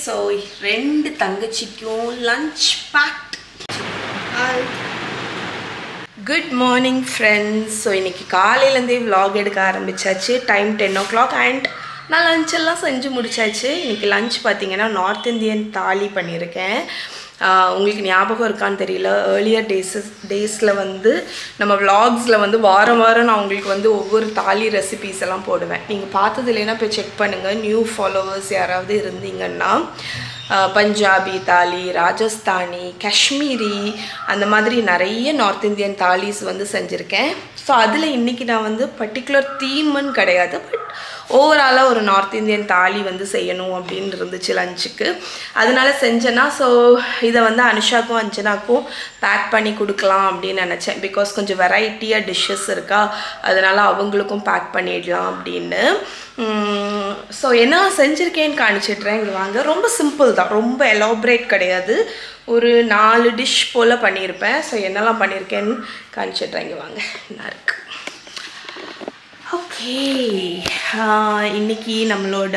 So, ரெண்டு தங்கச்சிக்கும் lunch packed. Good morning friends. So இன்றைக்கி காலையிலேருந்தே vlog எடுக்க ஆரம்பித்தாச்சு. டைம் 10 o'clock அண்ட் நான் லஞ்செல்லாம் செஞ்சு முடித்தாச்சு. இன்றைக்கி லஞ்ச் பார்த்திங்கன்னா நார்த் இந்தியன் தாலி பண்ணியிருக்கேன். உங்களுக்கு ஞாபகம் இருக்கான்னு தெரியல, ஏர்லியர் டேஸில் வந்து நம்ம விலாக்ஸில் வந்து வாரம் நான் உங்களுக்கு வந்து ஒவ்வொரு தாலி ரெசிபீஸ் எல்லாம் போடுவேன். நீங்கள் பார்த்தது இல்லைன்னா போய் செக் பண்ணுங்கள். நியூ ஃபாலோவர்ஸ் யாராவது இருந்தீங்கன்னா பஞ்சாபி தாலி, ராஜஸ்தானி, காஷ்மீரி அந்த மாதிரி நிறைய நார்த் இந்தியன் தாலிஸ் வந்து செஞ்சுருக்கேன். ஸோ அதில் இன்றைக்கி நான் வந்து பர்டிகுலர் தீம்னு கிடையாது, பட் ஓவராலாக ஒரு நார்த் இந்தியன் தாலி வந்து செய்யணும் அப்படின்னு இருந்துச்சு லஞ்சுக்கு. அதனால செஞ்சேன்னா ஸோ இதை வந்து அனுஷாக்கும் அஞ்சனாக்கும் பேக் பண்ணி கொடுக்கலாம் அப்படின்னு நினச்சேன். பிகாஸ் கொஞ்சம் வெரைட்டியாக டிஷ்ஷஸ் இருக்கா, அதனால் அவங்களுக்கும் பேக் பண்ணிடலாம் அப்படின்னு. ஸோ என்ன செஞ்சுருக்கேன்னு காணிச்சிட்றேன். இங்கே வாங்க. ரொம்ப சிம்பிள் தான், ரொம்ப எலாபரேட் கிடையாது. ஒரு 4 டிஷ் போல் பண்ணியிருப்பேன். ஸோ என்னெல்லாம் பண்ணியிருக்கேன்னு காணிச்சிட்றேன். இங்கே வாங்க, என்ன இருக்குது. ஓகே, இன்றைக்கி நம்மளோட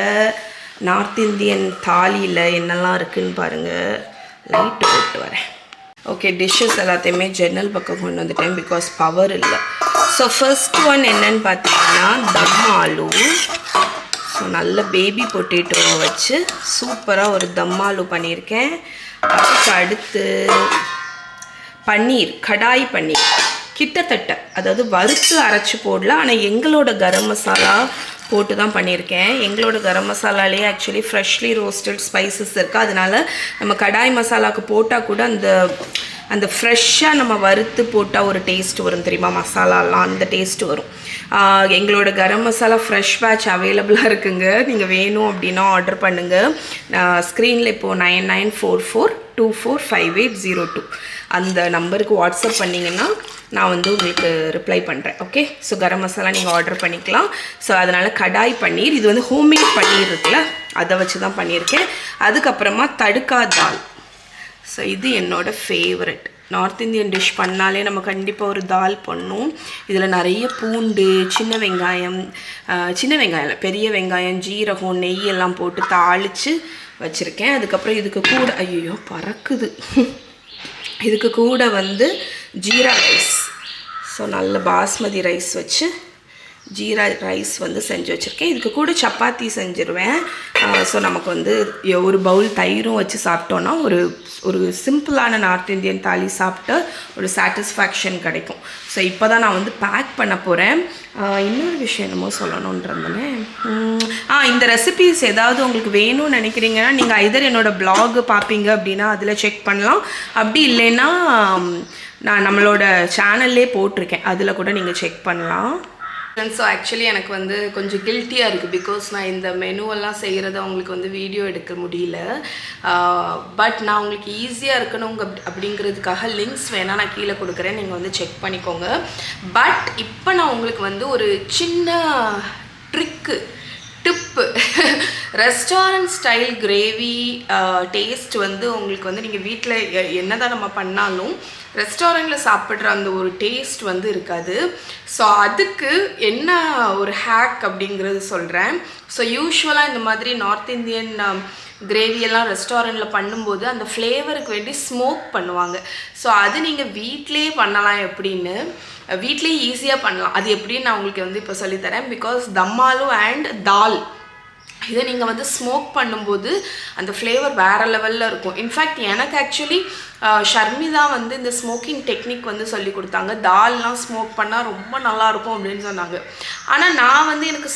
நார்த் இந்தியன் தாலியில் என்னெல்லாம் இருக்குதுன்னு பாருங்கள். லைட்டு போட்டு வரேன். ஓகே, டிஷ்ஷஸ் எல்லாத்தையுமே ஜன்னல் பக்கம் கொண்டு வந்துட்டேன் பிகாஸ் பவர் இல்லை. ஸோ ஃபர்ஸ்ட் ஒன் என்னன்னு பார்த்தீங்கன்னா தம் ஆலு. ஸோ நல்ல பேபி பொட்டேட்டோவை வச்சு சூப்பராக ஒரு தம் ஆலு பண்ணியிருக்கேன். அதுக்கு அடுத்து பன்னீர், கடாய் பன்னீர் கிட்டத்தட்ட, அதாவது வறுத்து அரைச்சி போடல, ஆனால் எங்களோட கரம் மசாலா போட்டு தான் பண்ணியிருக்கேன். எங்களோட கரம் மசாலாலேயே ஆக்சுவலி ஃப்ரெஷ்லி ரோஸ்டட் ஸ்பைசஸ் இருக்குது. அதனால் நம்ம கடாய் மசாலாவுக்கு போட்டால் கூட அந்த ஃப்ரெஷ்ஷாக நம்ம வறுத்து போட்டால் ஒரு டேஸ்ட் வரும் தெரியுமா, மசாலாலாம் அந்த டேஸ்ட் வரும். எங்களோட கரம் மசாலா ஃப்ரெஷ் பேட்ச் அவைலபிளாக இருக்குங்க. நீங்கள் வேணும் அப்படின்னா ஆர்டர் பண்ணுங்கள். ஸ்க்ரீனில் இப்போது 9944245802 அந்த நம்பருக்கு வாட்ஸ்அப் பண்ணிங்கன்னா நான் வந்து உங்களுக்கு ரிப்ளை பண்ணுறேன். ஓகே, ஸோ கரம் மசாலா நீங்கள் ஆர்டர் பண்ணிக்கலாம். ஸோ அதனால் கடாய் பன்னீர், இது வந்து ஹோம்மேட் பன்னீர் இருக்குல்ல, அதை வச்சு தான் பண்ணியிருக்கேன். அதுக்கப்புறமா தடுக்கா தால். ஸோ இது என்னோடய ஃபேவரட். நார்த் இந்தியன் டிஷ் பண்ணாலே நம்ம கண்டிப்பாக ஒரு தால் பண்ணும். இதில் நிறைய பூண்டு, சின்ன வெங்காயம் இல்லை பெரிய வெங்காயம், ஜீரகம், நெய் எல்லாம் போட்டு தாளித்து வச்சுருக்கேன். அதுக்கப்புறம் இதுக்கு கூட ஐயோ பறக்குது இதுக்கு கூட வந்து ஜீரா ரைஸ். ஸோ நல்ல பாஸ்மதி ரைஸ் வச்சு ஜீரா ரைஸ் வந்து செஞ்சு வச்சுருக்கேன். இதுக்கு கூட சப்பாத்தி செஞ்சுருவேன். ஸோ நமக்கு வந்து ஒரு பவுல் தயிரும் வச்சு சாப்பிட்டோன்னா ஒரு சிம்பிளான நார்த் இந்தியன் தாலி சாப்பிட்டு ஒரு சாட்டிஸ்ஃபேக்ஷன் கிடைக்கும். ஸோ இப்போ தான் நான் வந்து பேக் பண்ண போகிறேன். இன்னொரு விஷயம் என்னமோ சொல்லணுன்றதுனே, இந்த ரெசிபீஸ் ஏதாவது உங்களுக்கு வேணும்னு நினைக்கிறீங்கன்னா நீங்கள் ஐதர் என்னோடய பிளாக் பார்ப்பீங்க அப்படின்னா அதில் செக் பண்ணலாம். அப்படி இல்லைன்னா நான் நம்மளோட சேனல்லே போட்டிருக்கேன், அதில் கூட நீங்கள் செக் பண்ணலாம். ஸோ ஆக்சுவலி எனக்கு வந்து கொஞ்சம் கில்ட்டியாக இருக்குது. பிகாஸ் நான் இந்த மெனுவெல்லாம் செய்கிறது அவங்களுக்கு வந்து வீடியோ எடுக்க முடியல. பட் நான் உங்களுக்கு ஈஸியாக இருக்கணும் அப்படிங்கிறதுக்காக லிங்க்ஸ் வேணால் நான் கீழே கொடுக்குறேன், நீங்கள் வந்து செக் பண்ணிக்கோங்க. பட் இப்போ நான் உங்களுக்கு வந்து ஒரு சின்ன tip restaurant style gravy taste வந்து உங்களுக்கு வந்து நீங்கள் வீட்டில் என்ன தான் நம்ம பண்ணாலும் ரெஸ்டாரண்ட்டில் சாப்பிட்ற அந்த ஒரு டேஸ்ட் வந்து இருக்காது. ஸோ அதுக்கு என்ன ஒரு ஹேக் அப்படிங்கிறது சொல்கிறேன். ஸோ யூஸ்வலாக இந்த மாதிரி நார்த் இந்தியன் கிரேவியெல்லாம் ரெஸ்டாரண்ட்டில் பண்ணும்போது அந்த ஃப்ளேவருக்கு வேண்டி ஸ்மோக் பண்ணுவாங்க. ஸோ அது நீங்கள் வீட்டிலே பண்ணலாம். எப்படின்னு வீட்லேயே ஈஸியாக பண்ணலாம். அது எப்படின்னு நான் உங்களுக்கு வந்து இப்போ சொல்லித்தரேன். பிகாஸ் தம்மாலு அண்ட் தால் இதை நீங்கள் வந்து ஸ்மோக் பண்ணும்போது அந்த ஃப்ளேவர் வேறு லெவலில் இருக்கும். இன்ஃபேக்ட் எனக்கு ஆக்சுவலி ஷர்மிதா வந்து இந்த ஸ்மோக்கிங் டெக்னிக் வந்து சொல்லி கொடுத்தாங்க. தால்லாம் ஸ்மோக் பண்ணால் ரொம்ப நல்லாயிருக்கும் அப்படின்னு சொன்னாங்க. ஆனால் நான் வந்து எனக்கு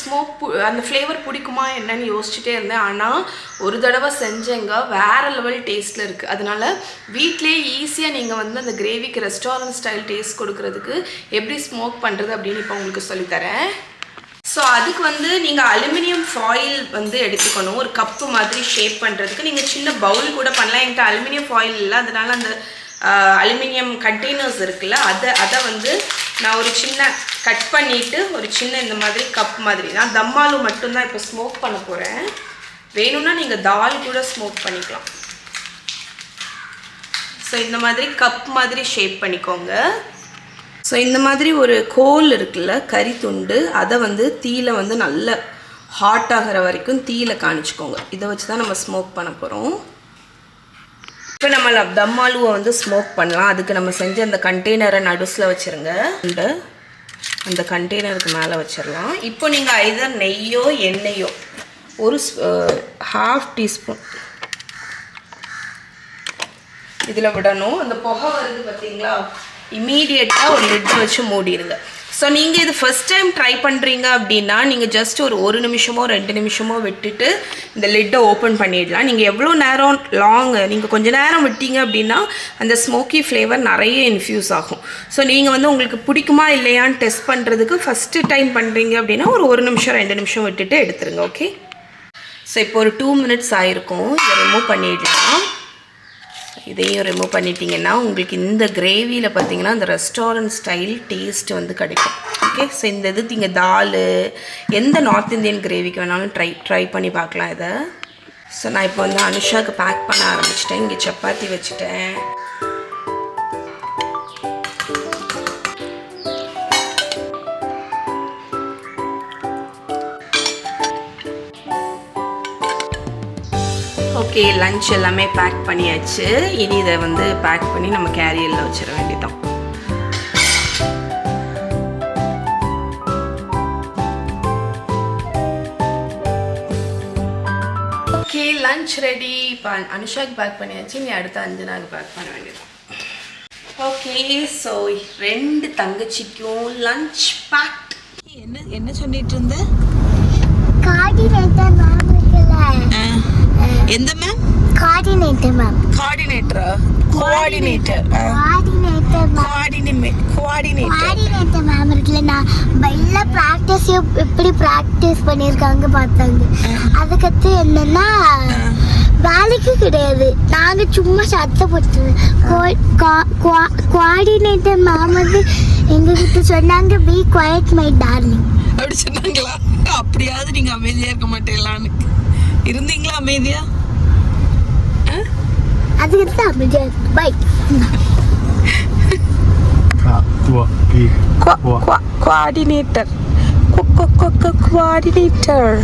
அந்த ஃப்ளேவர் பிடிக்குமா என்னன்னு யோசிச்சுட்டே இருந்தேன். ஆனால் ஒரு தடவை செஞ்சேங்க, வேறு லெவல் டேஸ்ட்டில் இருக்குது. அதனால் வீட்டிலேயே ஈஸியாக நீங்கள் வந்து அந்த கிரேவிக்கு ரெஸ்டாரண்ட் ஸ்டைல் டேஸ்ட் கொடுக்கறதுக்கு எப்படி ஸ்மோக் பண்ணுறது அப்படின்னு இப்போ உங்களுக்கு சொல்லித்தரேன். ஸோ அதுக்கு வந்து நீங்கள் அலுமினியம் ஃபாயில் வந்து எடுத்துக்கணும். ஒரு கப்பு மாதிரி ஷேப் பண்ணுறதுக்கு நீங்கள் சின்ன பவுல் கூட பண்ணலாம். என்கிட்ட அலுமினியம் ஃபாயில் இல்லை, அதனால் அந்த அலுமினியம் கண்டெய்னர்ஸ் இருக்குல்ல, அதை வந்து நான் ஒரு சின்ன கட் பண்ணிவிட்டு ஒரு சின்ன இந்த மாதிரி கப் மாதிரி, நான் தம்மாலு மட்டும்தான் இப்போ ஸ்மோக் பண்ண போகிறேன். வேணும்னா நீங்கள் தால் கூட ஸ்மோக் பண்ணிக்கலாம். ஸோ இந்த மாதிரி கப் மாதிரி ஷேப் பண்ணிக்கோங்க. ஸோ இந்த மாதிரி ஒரு கோல் இருக்குல்ல, கறி துண்டு, அதை வந்து தீயில வந்து நல்ல ஹாட் ஆகிற வரைக்கும் தீயில காணிச்சுக்கோங்க. இதை வச்சு தான் நம்ம ஸ்மோக் பண்ண போகிறோம். இப்போ நம்ம தம் ஆலுவை வந்து ஸ்மோக் பண்ணலாம். அதுக்கு நம்ம செஞ்ச அந்த கண்டெய்னரை நடுஸில் வச்சுருங்க. அந்த கண்டெய்னருக்கு மேலே வச்சிடலாம். இப்போ நீங்கள் ஐதர் நெய்யோ எண்ணெயோ ஒரு 1/2 டீஸ்பூன் இதில் விடணும். அந்த புகை வருது பார்த்தீங்களா, இமீடியட்டாக ஒரு லிட்டை வச்சு மூடிடுங்க. ஸோ நீங்கள் இது ஃபஸ்ட் டைம் ட்ரை பண்ணுறீங்க அப்படின்னா நீங்கள் ஜஸ்ட் ஒரு 1 நிமிஷமோ 2 நிமிஷமோ விட்டுட்டு இந்த லிட்டை ஓப்பன் பண்ணிடலாம். நீங்கள் எவ்வளோ நேரம் நீங்கள் கொஞ்சம் நேரம் விட்டீங்க அப்படின்னா அந்த ஸ்மோக்கி ஃப்ளேவர் நிறைய இன்ஃப்யூஸ் ஆகும். ஸோ நீங்கள் வந்து உங்களுக்கு பிடிக்குமா இல்லையான்னு டெஸ்ட் பண்ணுறதுக்கு ஃபஸ்ட்டு டைம் பண்ணுறீங்க அப்படின்னா ஒரு 1 நிமிஷம் 2 நிமிஷம் விட்டுட்டு எடுத்துருங்க. ஓகே. ஸோ இப்போ ஒரு 2 மினிட்ஸ் ஆகிருக்கும். இதை ரிமூவ் பண்ணிடலாம். இதையும் ரிமூவ் பண்ணிட்டீங்கன்னா உங்களுக்கு இந்த கிரேவியில் பார்த்தீங்கன்னா அந்த ரெஸ்டாரண்ட் ஸ்டைல் டேஸ்ட் வந்து கிடைக்கும். ஓகே. ஸோ இந்த இது நீங்கள் தால் எந்த நார்த் இந்தியன் கிரேவிக்கு வேணாலும் ட்ரை பண்ணி பார்க்கலாம் இதை. ஸோ நான் இப்போ வந்து அனுஷாவுக்கு பேக் பண்ண ஆரம்பிச்சிட்டேன். இங்கே சப்பாத்தி வச்சுட்டேன். ஓகே, லஞ்ச் எல்லாமே பேக் பண்ணியாச்சு. இனி இதை வந்து பேக் பண்ணி நம்ம கேரியரில் வச்சிட வேண்டியதான். Okay, lunch ready. இப்போ அனுஷாக்கு பேக் பண்ணியாச்சு. நீ அடுத்த அஞ்சனாக்கு பேக் பண்ண வேண்டியதான். ஓகே, ஸோ 2 தங்கச்சிக்கும் லஞ்ச் பேக். என்ன சொல்லிட்டு இருந்த? எந்த மேம்? Coordinator ma'am. கோஆர்டினேட்டரா? கோஆர்டினேட்டர் மேம் இருக்குல்ல, நான் பைல ப்ராக்டிஸ் எப்படி ப்ராக்டிஸ் பண்ணியிருக்காங்க பார்த்தாங்க. அதுக்கடுத்து என்னன்னா வேலைக்கு கிடையாது, நாங்கள் சும்மா சத்தம் போட்டுருவோம். கோஆர்டினேட்டர் மேம் வந்து எங்ககிட்ட சொன்னாங்க, பி குவைட் மை டார்லிங் அப்படி சொன்னாங்களா? அப்படியாவது நீங்கள் அமைதியாக இருக்க மாட்டேங்களான்னு இருந்தீங்களா? அமைதியா? அதுக்கு அமைதியா bye. Coordinator coordinator coordinator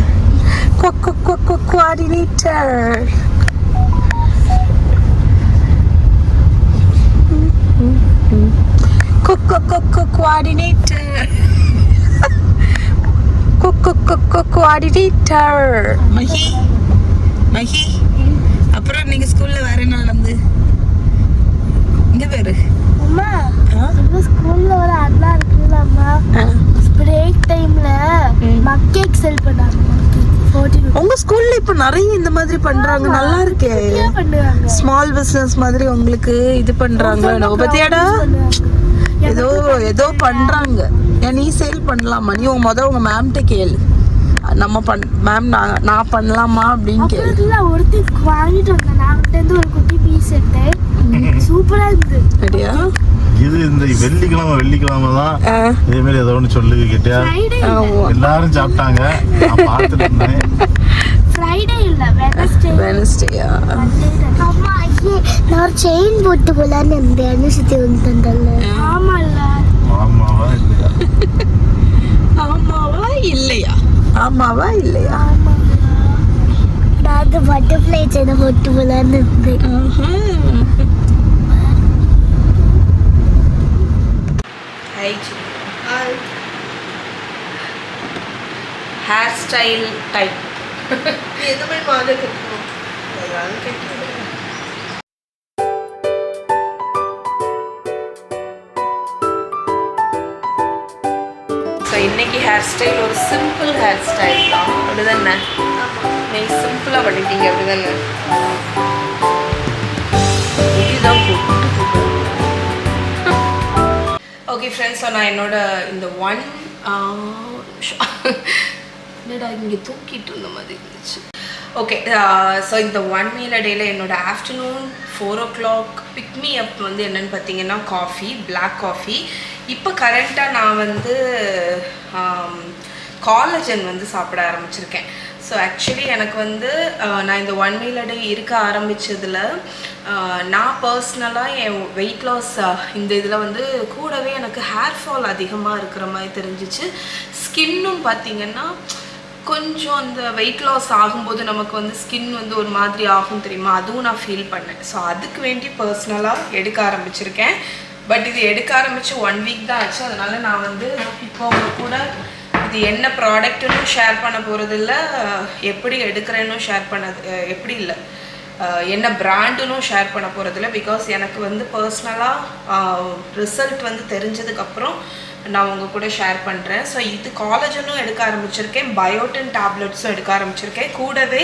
coordinator Mahi Mahi. அப்புறம் நீங்க ஸ்கூல்ல வேற என்ன நடந்து? இங்க பேரு அம்மா, எங்க ஸ்கூல்ல ஒரு அண்ணா இருக்குல்ல அம்மா, பிரேக் டைம்ல மக்கேக் செல் பண்ணாங்க. உங்க ஸ்கூல்ல இப்ப நிறைய இந்த மாதிரி பண்றாங்க. நல்லா இருக்கே. ஸ்மால் பிசினஸ் மாதிரி உங்களுக்கு இது பண்றாங்க. பத்தியாடா ஏதோ ஏதோ பண்றாங்க. நீ சேல் பண்ணலாமா? நீ உங்க மேம்கிட்ட கேளு. நம்ம மேம் நான் பண்ணலாமா அப்படின்னு கேளு. ஒருத்தர் வாங்கிட்டு வந்தேன் நான் இருந்து ஒரு குட்டி பீஸ் எடுத்தேன். சூப்பரா இருந்து. அப்படியா? இது இந்த வெள்ளிக்கிழமை தான் இதே மாதிரி ஏதோ ஒன்று சொல்லு கேட்டியா? எல்லாரும் சாப்பிட்டாங்க, நான் பார்த்துட்டு இருந்தேன். ஃப்ரைடே இல்ல, வெனஸ்டேயா? அம்மா நான் ஒரு செயின் போட்டு போலான்னு இருந்தேன். அனுஷித்து வந்தேன்ல. ஆமால்ல. ஆமாவா இல்லையா? ஆமாவா இல்லையா? ஆமாவா இல்லையா? நான் பட்டர்ஃப்ளை செயின் போட்டு போலான்னு இருந்தேன். ஹேர் ஸ்டைல் டைப் எதுவுமே மாதிரி கட்டணும். ஸோ இன்னைக்கு ஹேர் ஸ்டைல் ஒரு சிம்பிள் ஹேர் ஸ்டைல் தான். அப்படிதானே? நீங்கள் சிம்பிளாக பண்ணிட்டீங்க. அப்படிதானே? இதுதான் ஓகே ஃப்ரெண்ட்ஸ், ஸோ நான் என்னோட இந்த என்னடா இங்கே தூக்கிட்டு இருந்த மாதிரி இருந்துச்சு. ஓகே, ஸோ இந்த 1 மீல் டேயில் என்னோட ஆஃப்டர்நூன் 4 o'clock பிக் மீ அப் வந்து என்னென்னு பார்த்தீங்கன்னா காஃபி, பிளாக் காஃபி. இப்போ கரண்ட்டாக நான் வந்து காலேஜன் வந்து சாப்பிட ஆரம்பிச்சிருக்கேன். ஸோ ஆக்சுவலி எனக்கு வந்து நான் இந்த 1 மீல் டே இருக்க ஆரம்பித்ததில் நான் பர்சனலாக என் வெயிட் லாஸ் இந்த இதில் வந்து கூடவே எனக்கு ஹேர் ஃபால் அதிகமாக இருக்கிற மாதிரி தெரிஞ்சிச்சு. ஸ்கின்னும் பார்த்திங்கன்னா கொஞ்சம் அந்த வெயிட் லாஸ் ஆகும்போது நமக்கு வந்து ஸ்கின் வந்து ஒரு மாதிரி ஆகும் தெரியுமா, அதுவும் நான் ஃபீல் பண்ணேன். ஸோ அதுக்கு வேண்டி பர்சனலாக எடுக்க ஆரம்பிச்சிருக்கேன். பட் இது எடுக்க ஆரம்பித்து 1 வீக் தான் ஆச்சு. அதனால் நான் வந்து இப்போ அவங்க கூட இது என்ன ப்ராடக்ட்டுன்னு ஷேர் பண்ண போகிறதில்ல, எப்படி எடுக்கிறேன்னு ஷேர் பண்ணது எப்படி இல்லை என்ன பிராண்டுன்னு ஷேர் பண்ண போகிறதில்ல. பிகாஸ் எனக்கு வந்து பர்சனலாக ரிசல்ட் வந்து தெரிஞ்சதுக்கப்புறம் நான் உங்கள் கூட ஷேர் பண்ணுறேன். ஸோ இது காலேஜனும் எடுக்க ஆரம்பிச்சிருக்கேன், பயோட்டின் டேப்லெட்ஸும் எடுக்க ஆரம்பிச்சிருக்கேன், கூடவே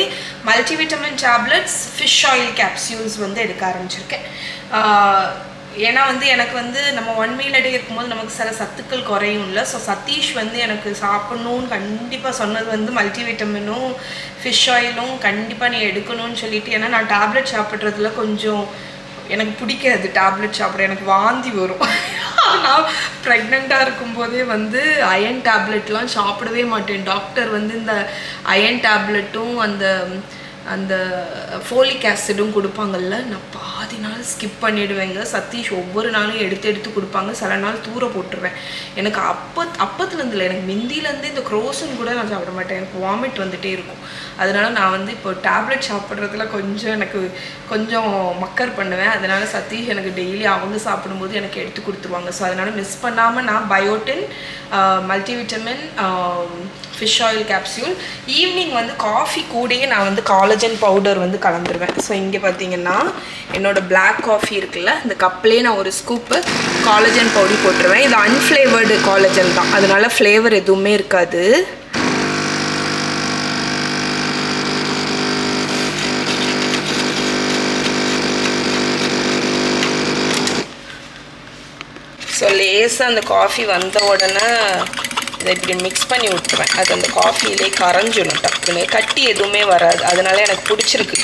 multivitamin tablets, fish oil capsules வந்து எடுக்க ஆரம்பிச்சிருக்கேன். ஏன்னா வந்து எனக்கு வந்து நம்ம 1 மீல் அடி இருக்கும்போது நமக்கு சில சத்துக்கள் குறையும் இல்லை. ஸோ சதீஷ் வந்து எனக்கு சாப்பிட்ணுன்னு கண்டிப்பாக சொன்னது வந்து மல்டிவிட்டமினும் ஃபிஷ் ஆயிலும் கண்டிப்பாக நீ எடுக்கணும்னு சொல்லிட்டு. ஏன்னா நான் டேப்லெட் சாப்பிட்றதுல கொஞ்சம் எனக்கு பிடிக்காது, டேப்லெட் சாப்பிட எனக்கு வாந்தி வரும். நான் ப்ரெக்னெண்ட்டாக இருக்கும்போதே வந்து அயன் டேப்லெட்லாம் சாப்பிடவே மாட்டேன். டாக்டர் வந்து இந்த அயன் டேப்லெட்டும் அந்த ஃபோலிக் ஆசிடும் கொடுப்பாங்கல்ல, நான் பாதி நாள் ஸ்கிப் பண்ணிவிடுவேங்க. சதீஷ் ஒவ்வொரு நாளும் எடுத்து கொடுப்பாங்க, சில நாள் தூர போட்டுருவேன். எனக்கு அப்பத்துலேருந்து இல்லை, எனக்கு மிந்திலேருந்து இந்த க்ரோசன் கூட நான் சாப்பிட மாட்டேன், எனக்கு வாமிட் வந்துகிட்டே இருக்கும். அதனால் நான் வந்து இப்போ டேப்லெட் சாப்பிட்றதுல கொஞ்சம் மக்கர் பண்ணுவேன். அதனால் சதீஷ் எனக்கு டெய்லி அவங்க சாப்பிடும்போது எனக்கு எடுத்து கொடுத்துருவாங்க. ஸோ அதனால் மிஸ் பண்ணாமல் நான் biotin, multivitamin, fish oil capsule, evening வந்து காஃபி கூடயே நான் வந்து காலஜன் பவுடர் வந்து கலந்துருவேன். ஸோ இங்கே பார்த்தீங்கன்னா என்னோடய பிளாக் காஃபி இருக்குல்ல, இந்த கப்லேயே நான் ஒரு ஸ்கூப்பு காலஜன் பவுடர் போட்டுருவேன். இது அன்ஃப்ளேவர்டு காலஜன் தான், அதனால ஃப்ளேவர் எதுவுமே இருக்காது. ஸோ லேசாக அந்த காஃபி வந்த உடனே இதை இப்படி மிக்ஸ் பண்ணி விட்டுருவேன். அது அந்த காஃபியிலே கரைஞ்சிடும், டக்குன்னு கட்டி எதுவுமே வராது. அதனால எனக்கு பிடிச்சிருக்கு.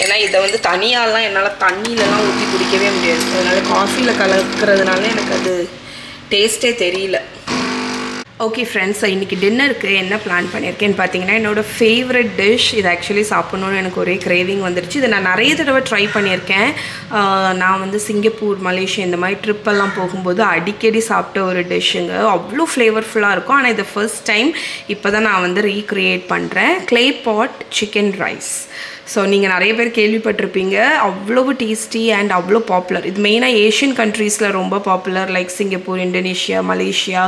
ஏன்னா இதை வந்து தனியாலாம் என்னால் தண்ணியிலலாம் ஊற்றி குடிக்கவே முடியாது. அதனால் காஃபியில் கலக்கிறதுனால எனக்கு அது டேஸ்ட்டே தெரியல. ஓகே ஃப்ரெண்ட்ஸ், ஸோ இன்றைக்கி டின்னருக்கு என்ன பிளான் பண்ணியிருக்கேன்னு பார்த்தீங்கன்னா, என்னோடய ஃபேவரட் டிஷ். இது ஆக்சுவலி சாப்பிட்ணுன்னு எனக்கு ஒரே கிரேவிங் வந்துருச்சு. இதை நான் நிறைய தடவை ட்ரை பண்ணியிருக்கேன். நான் வந்து சிங்கப்பூர், மலேசியா இந்த மாதிரி ட்ரிப்பெல்லாம் போகும்போது அடிக்கடி சாப்பிட்ட ஒரு டிஷ்ஷுங்க. அவ்வளோ ஃப்ளேவர்ஃபுல்லாக இருக்கும். ஆனால் இது ஃபர்ஸ்ட் டைம் இப்போ தான் நான் வந்து ரீக்ரியேட் பண்ணுறேன். Clay pot chicken rice. So நீங்கள் நிறைய பேர் கேள்விப்பட்டிருப்பீங்க, அவ்வளோ டேஸ்டி அண்ட் அவ்வளோ பாப்புலர். இது மெயினாக ஏஷியன் கண்ட்ரீஸில் ரொம்ப popular, like Singapore, Indonesia, Malaysia,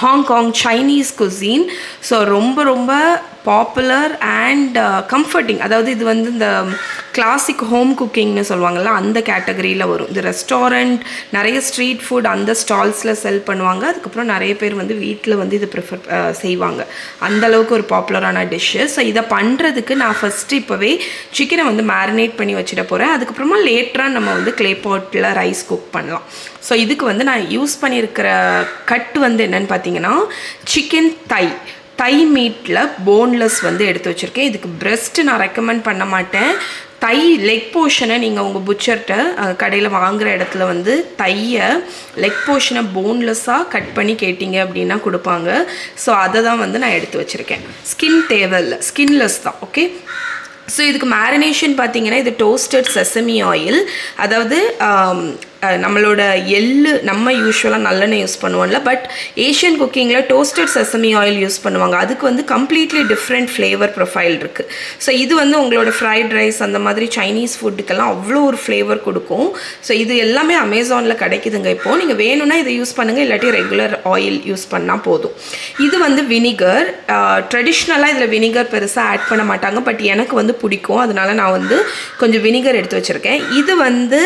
Hong Kong, Chinese cuisine. So ரொம்ப பாப்புலர் அண்ட் கம்ஃபர்டிங். அதாவது இது வந்து இந்த கிளாசிக் ஹோம் குக்கிங்னு சொல்லுவாங்கள்ல, அந்த கேட்டகரியில் வரும். இது ரெஸ்டாரண்ட், நிறைய ஸ்ட்ரீட் ஃபுட் அந்த ஸ்டால்ஸில் செல் பண்ணுவாங்க. அதுக்கப்புறம் நிறைய பேர் வந்து வீட்டில் வந்து இது ப்ரிஃபர் செய்வாங்க. அந்தளவுக்கு ஒரு பாப்புலரான டிஷ்ஷு. ஸோ இதை பண்ணுறதுக்கு நான் ஃபஸ்ட்டு இப்போவே சிக்கனை வந்து மேரினேட் பண்ணி வச்சுட போகிறேன். அதுக்கப்புறமா லேட்டராக நம்ம வந்து க்ளே பாட்டில் ரைஸ் குக் பண்ணலாம். ஸோ இதுக்கு வந்து நான் யூஸ் பண்ணியிருக்கிற கட் வந்து என்னென்னு பார்த்தீங்கன்னா, சிக்கன் தை மீட்டில் போன்லெஸ் வந்து எடுத்து வச்சுருக்கேன். இதுக்கு பிரெஸ்ட்டு நான் ரெக்கமெண்ட் பண்ண மாட்டேன். தை லெக் போர்ஷனை நீங்கள் உங்கள் புச்சர்கிட்ட கடையில் வாங்குகிற இடத்துல வந்து தையை லெக் போர்ஷனை போன்லெஸ்ஸாக கட் பண்ணி கேட்டிங்க அப்படின்னா கொடுப்பாங்க. ஸோ அதை தான் வந்து நான் எடுத்து வச்சுருக்கேன். ஸ்கின் தேவையில்லை, ஸ்கின்லெஸ் தான். ஓகே, ஸோ இதுக்கு மேரினேஷன் பார்த்தீங்கன்னா, இது டோஸ்டட் செசமி ஆயில். அதாவது நம்மளோட நம்ம யூஸ்வலாக நல்லெண்ணெய் யூஸ் பண்ணுவோம்ல, பட் ஏஷியன் குக்கிங்கில் டோஸ்டட் செசமி ஆயில் யூஸ் பண்ணுவாங்க. அதுக்கு வந்து கம்ப்ளீட்லி டிஃப்ரெண்ட் ஃப்ளேவர் ப்ரொஃபைல் இருக்குது. ஸோ இது வந்து உங்களோட ஃப்ரைட் ரைஸ் அந்த மாதிரி சைனீஸ் ஃபுட்டுக்கெல்லாம் அவ்வளோ ஒரு ஃப்ளேவர் கொடுக்கும். ஸோ இது எல்லாமே அமேசானில் கிடைக்குதுங்க. இப்போது நீங்கள் வேணும்னா இதை யூஸ் பண்ணுங்கள், இல்லாட்டி ரெகுலர் ஆயில் யூஸ் பண்ணால் போதும். இது வந்து வினிகர். ட்ரெடிஷ்னலாக இதில் வினிகர் பெருசாக ஆட் பண்ண மாட்டாங்க, பட் எனக்கு வந்து பிடிக்கும். அதனால நான் வந்து கொஞ்சம் வினிகர் எடுத்து வச்சுருக்கேன். இது வந்து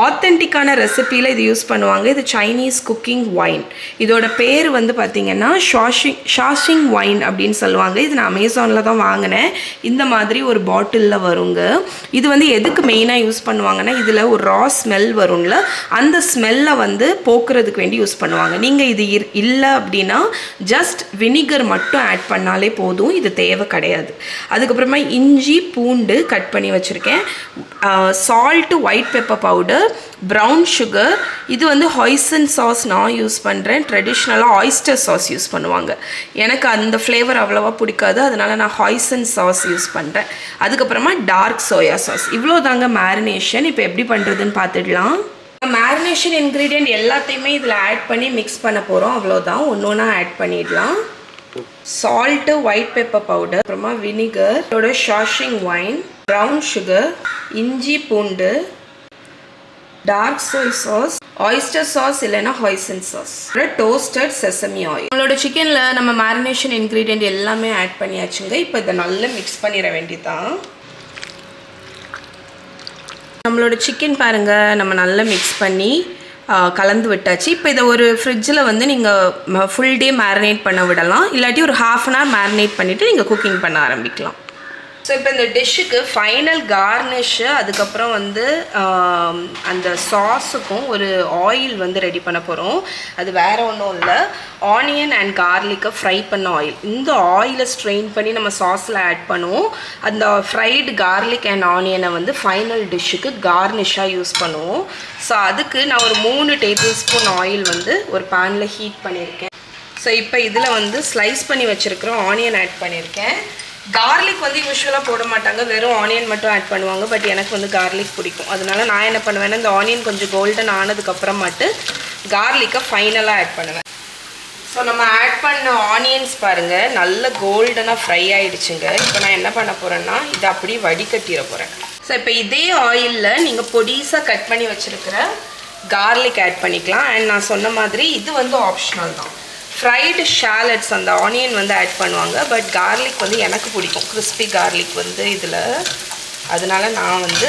ஆத்தென்டிக்கான ரெசிபியில் இது யூஸ் பண்ணுவாங்க. இது சைனீஸ் குக்கிங் ஒயின். இதோட பேர் வந்து பார்த்திங்கன்னா ஷாஷிங் ஒயின் அப்படின்னு சொல்லுவாங்க. இது நான் அமேசானில் தான் வாங்கினேன். இந்த மாதிரி ஒரு பாட்டிலில் வருங்க. இது வந்து எதுக்கு மெயினாக யூஸ் பண்ணுவாங்கன்னா, இதில் ஒரு ரா ஸ்மெல் வரும்ல, அந்த ஸ்மெல்லை வந்து போக்குறதுக்கு வேண்டி யூஸ் பண்ணுவாங்க. நீங்கள் இது இல்லை அப்படின்னா ஜஸ்ட் வினிகர் மட்டும் ஆட் பண்ணாலே போதும், இது தேவை கிடையாது. அதுக்கப்புறமா இஞ்சி, பூண்டு கட் பண்ணி வச்சுருக்கேன். Salt, white pepper powder, brown sugar. இது வந்து ஹாய்சன் சாஸ் நான் யூஸ் பண்ணுறேன். ட்ரெடிஷ்னலாக ஆயிஸ்டர் சாஸ் யூஸ் பண்ணுவாங்க. எனக்கு அந்த ஃப்ளேவர் அவ்வளோவா பிடிக்காது, அதனால் நான் ஹாய்சன் சாஸ் யூஸ் பண்ணுறேன். அதுக்கப்புறமா டார்க் சோயா சாஸ். இவ்வளோ தாங்க மேரினேஷன். இப்போ எப்படி பண்ணுறதுன்னு பார்த்துடலாம். மேரினேஷன் இன்க்ரீடியன்ட் எல்லாத்தையுமே இதில் ஆட் பண்ணி மிக்ஸ் பண்ண போகிறோம். அவ்வளோதான், ஒன்று ஒன்றா ஆட் பண்ணிடலாம். சால்ட்டு, ஒயிட் பெப்பர் பவுடர், அப்புறமா வினிகர், இதோட ஷாஷிங் ஒயின், ப்ரௌன் சுகர், இஞ்சி பூண்டு, dark soy sauce, oyster sauce இல்லைன்னா hoisin sauce, toasted sesame oil. நம்மளோட சிக்கனில் நம்ம மேரினேஷன் இன்க்ரீடியன்ட் எல்லாமே ஆட் பண்ணியாச்சுங்க. இப்போ இதை நல்லா மிக்ஸ் பண்ணிட வேண்டியதான். நம்மளோட சிக்கன் பாருங்கள் நம்ம நல்லா மிக்ஸ் பண்ணி கலந்து விட்டாச்சு. இப்போ இதை ஒரு ஃப்ரிட்ஜில் வந்து நீங்கள் ஃபுல் டே மேரினேட் பண்ண விடலாம், இல்லாட்டி ஒரு ½ அன் ஹவர் மேரினேட் பண்ணிவிட்டு நீங்கள் குக்கிங் பண்ண ஆரம்பிக்கலாம். ஸோ இப்போ இந்த டிஷ்ஷுக்கு ஃபைனல் கார்னிஷ்ஷு, அதுக்கப்புறம் வந்து அந்த சாஸுக்கும் ஒரு ஆயில் வந்து ரெடி பண்ண போகிறோம். அது வேறு ஒன்றும் இல்லை, ஆனியன் அண்ட் கார்லிக்கை ஃப்ரை பண்ண ஆயில். இந்த ஆயிலை ஸ்ட்ரெயின் பண்ணி நம்ம சாஸில் ஆட் பண்ணுவோம். அந்த ஃப்ரைடு கார்லிக் அண்ட் ஆனியனை வந்து ஃபைனல் டிஷ்ஷுக்கு கார்னிஷ்ஷாக யூஸ் பண்ணுவோம். ஸோ அதுக்கு நான் ஒரு 3 டேபிள் ஸ்பூன் ஆயில் வந்து ஒரு பேனில் ஹீட் பண்ணியிருக்கேன். ஸோ இப்போ இதில் வந்து ஸ்லைஸ் பண்ணி வச்சுருக்கிற ஆனியன் ஆட் பண்ணியிருக்கேன். கார்லிக் வந்து யூஸ்வலாக போட மாட்டாங்க, வெறும் ஆனியன் மட்டும் ஆட் பண்ணுவாங்க. பட் எனக்கு வந்து கார்லிக் பிடிக்கும், அதனால நான் என்ன பண்ணுவேன்னா இந்த ஆனியன் கொஞ்சம் கோல்டன் ஆனதுக்கப்புறமாட்டு கார்லிக்கை ஃபைனலாக ஆட் பண்ணுவேன். ஸோ நம்ம ஆட் பண்ண ஆனியன்ஸ் பாருங்கள் நல்ல கோல்டனாக ஃப்ரை ஆகிடுச்சுங்க. இப்போ நான் என்ன பண்ண போகிறேன்னா இதை அப்படியே வடிகட்டிட போகிறேன். ஸோ இப்போ இதே ஆயிலில் நீங்கள் பொடிசாக கட் பண்ணி வச்சுருக்கிற கார்லிக் ஆட் பண்ணிக்கலாம். அண்ட் நான் சொன்ன மாதிரி இது வந்து ஆப்ஷனல் தான். ஃப்ரைடு ஷாலட்ஸ் அந்த ஆனியன் வந்து ஆட் பண்ணுவாங்க, பட் கார்லிக் வந்து எனக்கு பிடிக்கும், கிறிஸ்பி கார்லிக் வந்து இதில், அதனால நான் வந்து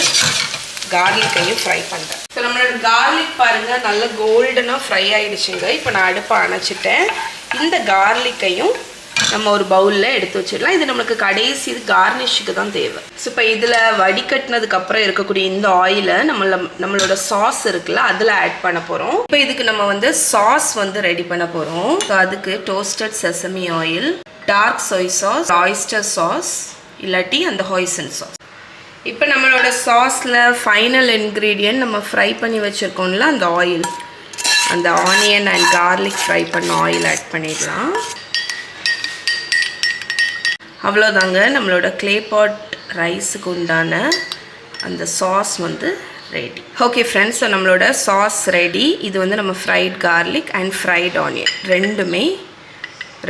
கார்லிக்கையும் ஃப்ரை பண்ணுறேன். ஸோ நம்மளோட கார்லிக் பாருங்கள் நல்ல கோல்டனாக ஃப்ரை ஆகிடுச்சுங்க. இப்போ நான் அடுப்பை அணைச்சிட்டேன். இந்த கார்லிக்கையும் நம்ம ஒரு பவுலில் எடுத்து வச்சிடலாம். இது நம்மளுக்கு கடைசி இது கார்னிஷுக்கு தான் தேவை. ஸோ இப்போ இதில் வடிகட்டினதுக்கப்புறம் இருக்கக்கூடிய இந்த ஆயிலை நம்மளோட சாஸ் இருக்குல்ல அதில் ஆட் பண்ண போகிறோம். இப்போ இதுக்கு நம்ம வந்து சாஸ் வந்து ரெடி பண்ண போகிறோம். ஸோ அதுக்கு toasted sesame oil, dark soy sauce, oyster sauce இல்லாட்டி அந்த ஹாய்சன் சாஸ். இப்போ நம்மளோட சாஸில் ஃபைனல் இன்க்ரீடியன்ட் நம்ம ஃப்ரை பண்ணி வச்சுருக்கோம்ல அந்த ஆயில், அந்த ஆனியன் அண்ட் கார்லிக் ஃப்ரை பண்ண ஆயில் ஆட் பண்ணிடலாம். அவ்வளோதாங்க, நம்மளோட க்ளே பாட் ரைஸுக்கு உண்டான அந்த சாஸ் வந்து ரெடி. ஓகே ஃப்ரெண்ட்ஸ், ஸோ நம்மளோட சாஸ் ரெடி. இது வந்து நம்ம fried garlic and freight onion ரெண்டுமே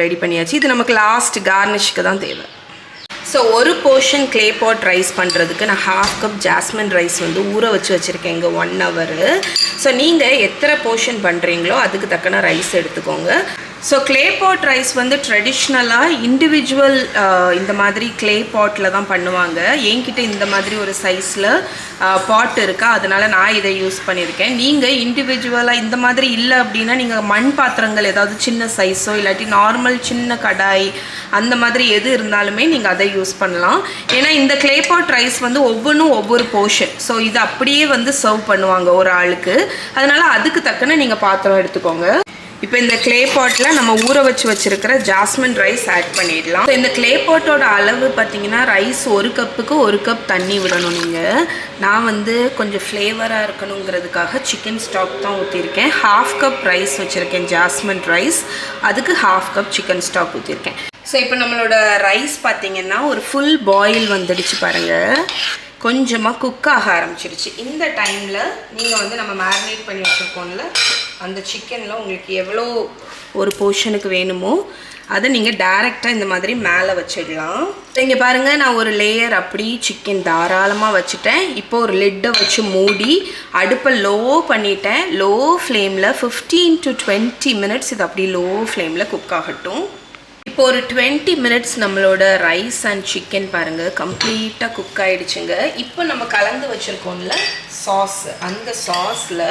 ரெடி பண்ணியாச்சு. இது நமக்கு லாஸ்ட் கார்னிஷ்க்கு தான் தேவை. ஸோ ஒரு போர்ஷன் க்ளே பாட் ரைஸ் பண்ணுறதுக்கு நான் ½ கப் ஜாஸ்மின் ரைஸ் வந்து ஊற வச்சுருக்கேன் இங்கே 1 ஹவர். ஸோ நீங்கள் எத்தனை போர்ஷன் பண்ணுறீங்களோ அதுக்கு தக்கன ரைஸ் எடுத்துக்கோங்க. ஸோ க்ளே பாட் ரைஸ் வந்து ட்ரெடிஷ்னலாக இண்டிவிஜுவல் இந்த மாதிரி க்ளே பாட்டில் தான் பண்ணுவாங்க. என்கிட்ட இந்த மாதிரி ஒரு சைஸில் பாட் இருக்கா, அதனால் நான் இதை யூஸ் பண்ணியிருக்கேன். நீங்கள் இண்டிவிஜுவலாக இந்த மாதிரி இல்லை அப்படின்னா நீங்கள் மண் பாத்திரங்கள் ஏதாவது சின்ன சைஸோ இல்லாட்டி நார்மல் சின்ன கடாய் அந்த மாதிரி எது இருந்தாலுமே நீங்கள் அதை யூஸ் பண்ணலாம். ஏன்னா இந்த க்ளே பாட் ரைஸ் வந்து ஒவ்வொன்றும் ஒவ்வொரு போர்ஷன். ஸோ இது அப்படியே வந்து சர்வ் பண்ணுவாங்க ஒரு ஆளுக்கு, அதனால் அதுக்கு தக்கன நீங்கள் பாத்திரம் எடுத்துக்கோங்க. இப்போ இந்த க்ளே பாட்டில் நம்ம ஊற வச்சுருக்கிற ஜாஸ்மின் ரைஸ் ஆட் பண்ணிடலாம். ஸோ இந்த க்ளே பாட்டோட அளவு பார்த்தீங்கன்னா ரைஸ் 1 கப்புக்கு 1 கப் தண்ணி விடணும் நீங்கள். நான் வந்து கொஞ்சம் ஃப்ளேவராக இருக்கணுங்கிறதுக்காக சிக்கன் ஸ்டாக் தான் ஊற்றிருக்கேன். ½ கப் ரைஸ் வச்சுருக்கேன் ஜாஸ்மின் ரைஸ், அதுக்கு ½ கப் சிக்கன் ஸ்டாக் ஊற்றிருக்கேன். ஸோ இப்போ நம்மளோட ரைஸ் பார்த்தீங்கன்னா ஒரு ஃபுல் பாயில் வந்துடுச்சு பாருங்கள், கொஞ்சமாக குக் ஆக ஆரம்பிச்சிருச்சு. இந்த டைமில் நீங்கள் வந்து நம்ம மேரினேட் பண்ணி வச்சுருக்கோம்ல அந்த சிக்கனில் உங்களுக்கு எவ்வளோ ஒரு போர்ஷனுக்கு வேணுமோ அதை நீங்கள் டைரெக்டாக இந்த மாதிரி மேலே வச்சிடலாம். இங்கே பாருங்கள், நான் ஒரு லேயர் அப்படி சிக்கன் தாராளமாக வச்சுட்டேன். இப்போ ஒரு லிட்டை வச்சு மூடி அடுப்பை லோ பண்ணிட்டேன். லோ ஃப்ளேமில் 15 to 20 மினிட்ஸ் இது அப்படி லோ ஃப்ளேமில் குக் ஆகட்டும். இப்போ ஒரு 20 மினிட்ஸ் நம்மளோட ரைஸ் அண்ட் சிக்கன் பாருங்கள் கம்ப்ளீட்டாக குக் ஆகிடுச்சுங்க. இப்போ நம்ம கலந்து வச்சுருக்கோம்ல சாஸ், அந்த சாஸில்